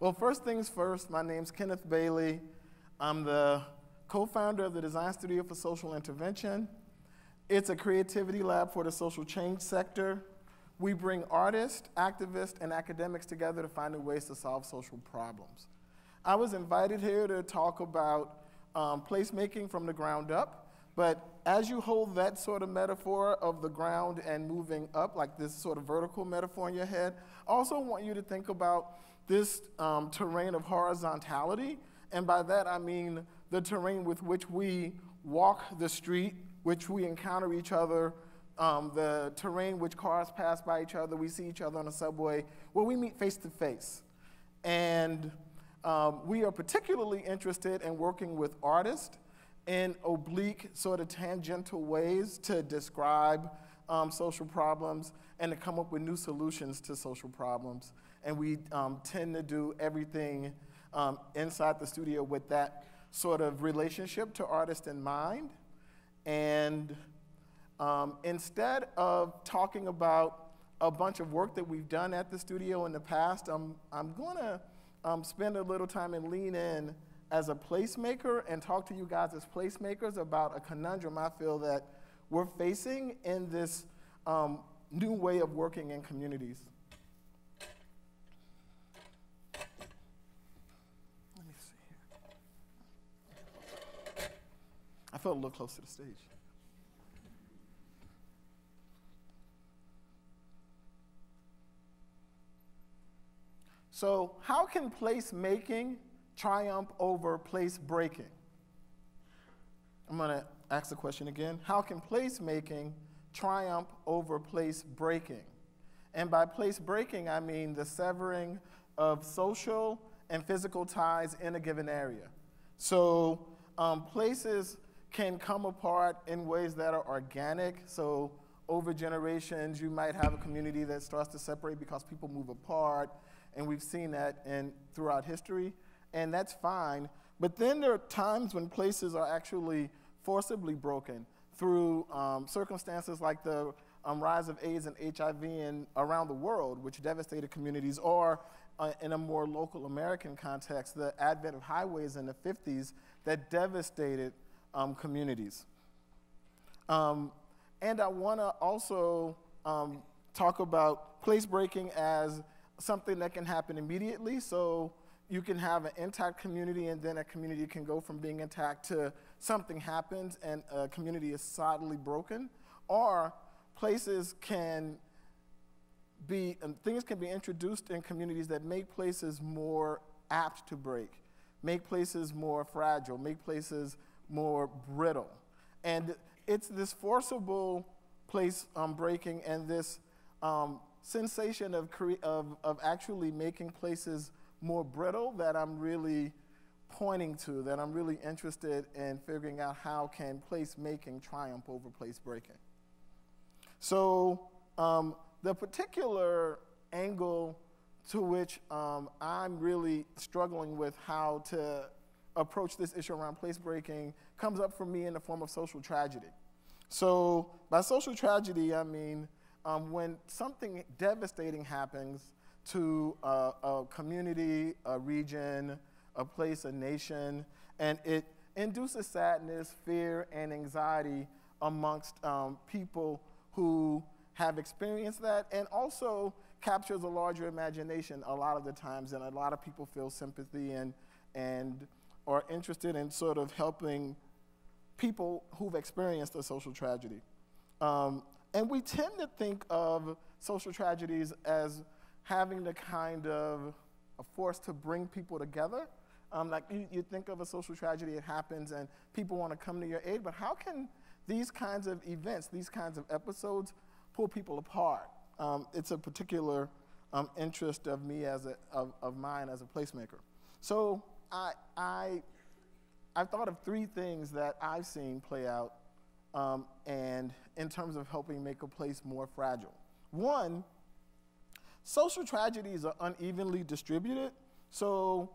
Well, first things first, my name's Kenneth Bailey. I'm the co-founder of the Design Studio for Social Intervention. It's a creativity lab for the social change sector. We bring artists, activists, and academics together to find new ways to solve social problems. I was invited here to talk about placemaking from the ground up, but as you hold that sort of metaphor of the ground and moving up, like this sort of vertical metaphor in your head, I also want you to think about this terrain of horizontality, and by that I mean the terrain with which we walk the street, which we encounter each other, the terrain which cars pass by each other, we see each other on the subway, where we meet face to face. And we are particularly interested in working with artists in oblique, sort of tangential ways to describe social problems and to come up with new solutions to social problems. And we tend to do everything inside the studio with that sort of relationship to artists in mind. And instead of talking about a bunch of work that we've done at the studio in the past, I'm going to spend a little time and lean in as a placemaker and talk to you guys as placemakers about a conundrum I feel that we're facing in this new way of working in communities. Let me see here. I felt a little close to the stage. So how can placemaking triumph over place breaking? I'm going to ask the question again. How can placemaking triumph over place breaking? And by place breaking, I mean the severing of social and physical ties in a given area. So places can come apart in ways that are organic. So over generations, you might have a community that starts to separate because people move apart. And we've seen that throughout history, and that's fine. But then there are times when places are actually forcibly broken through circumstances like the rise of AIDS and HIV around the world, which devastated communities, or in a more local American context, the advent of highways in the 50s that devastated communities. And I want to also talk about place breaking as something that can happen immediately. So you can have an intact community, and then a community can go from being intact to something happens and a community is solidly broken. Or places can be, things can be introduced in communities that make places more apt to break, make places more fragile, make places more brittle. And it's this forcible place breaking and this sensation of actually making places more brittle that I'm really pointing to, that I'm really interested in figuring out how can place making triumph over place breaking. So the particular angle to which I'm really struggling with how to approach this issue around place breaking comes up for me in the form of social tragedy. So by social tragedy, I mean when something devastating happens to a community, a region, a place, a nation, and it induces sadness, fear, and anxiety amongst people who have experienced that, and also captures a larger imagination a lot of the times, and a lot of people feel sympathy and are interested in sort of helping people who've experienced a social tragedy. And we tend to think of social tragedies as having the kind of a force to bring people together. Like you think of a social tragedy, it happens and people want to come to your aid, but how can these kinds of events, these kinds of episodes pull people apart? It's a particular interest of me of mine as a placemaker. So I've thought of three things that I've seen play out and in terms of helping make a place more fragile. One, social tragedies are unevenly distributed. So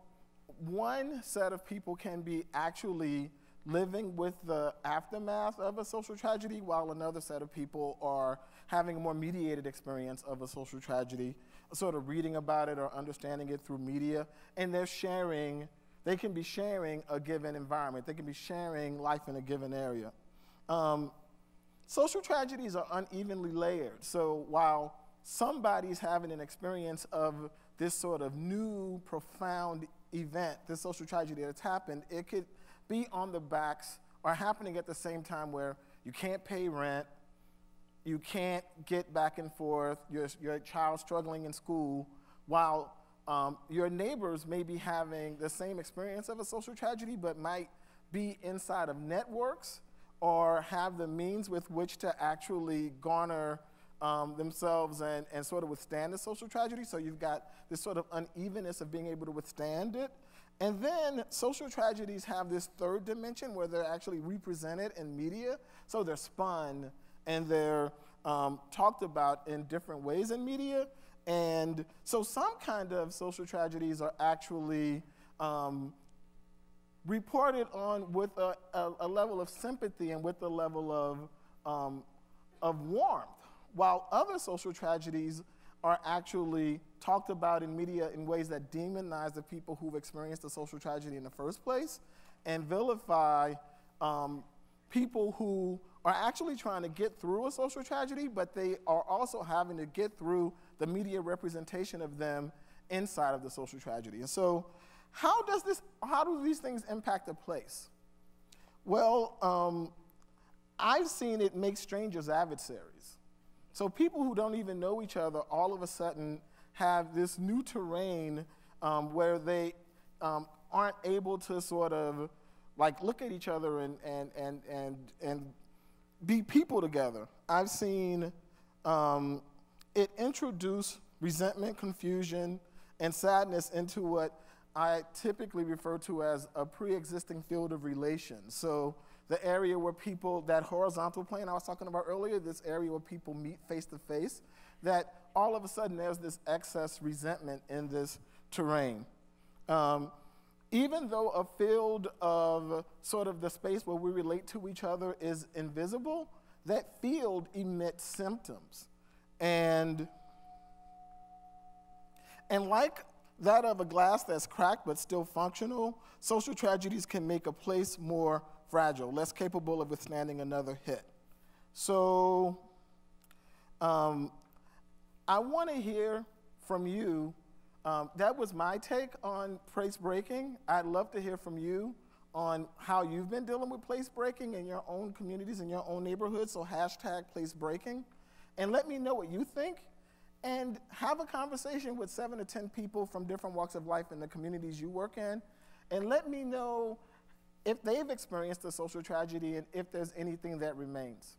one set of people can be actually living with the aftermath of a social tragedy, while another set of people are having a more mediated experience of a social tragedy. sort of reading about it or understanding it through media, and they can be sharing a given environment. They can be sharing life in a given area. Social tragedies are unevenly layered. So while somebody's having an experience of this sort of new, profound event, this social tragedy that's happened, it could be on the backs or happening at the same time where you can't pay rent, you can't get back and forth, your child's struggling in school, while your neighbors may be having the same experience of a social tragedy, but might be inside of networks or have the means with which to actually garner themselves and sort of withstand the social tragedy. So you've got this sort of unevenness of being able to withstand it. And then social tragedies have this third dimension where they're actually represented in media. So they're spun and they're talked about in different ways in media. And so some kind of social tragedies are actually reported on with a level of sympathy and with a level of warmth, while other social tragedies are actually talked about in media in ways that demonize the people who've experienced the social tragedy in the first place and vilify people who are actually trying to get through a social tragedy, but they are also having to get through the media representation of them inside of the social tragedy. And so how do these things impact a place? Well, I've seen it make strangers adversaries. So people who don't even know each other all of a sudden have this new terrain where they aren't able to sort of like look at each other and be people together. I've seen it introduce resentment, confusion, and sadness into what I typically refer to as a pre-existing field of relations. So the area where people, that horizontal plane I was talking about earlier, this area where people meet face to face, that all of a sudden there's this excess resentment in this terrain. Even though a field of sort of the space where we relate to each other is invisible, that field emits symptoms. And like that of a glass that's cracked but still functional, social tragedies can make a place more fragile, less capable of withstanding another hit. So I want to hear from you. That was my take on place breaking. I'd love to hear from you on how you've been dealing with place breaking in your own communities, in your own neighborhoods, so hashtag place breaking. And let me know what you think. And have a conversation with 7 to 10 people from different walks of life in the communities you work in. And let me know if they've experienced a social tragedy and if there's anything that remains.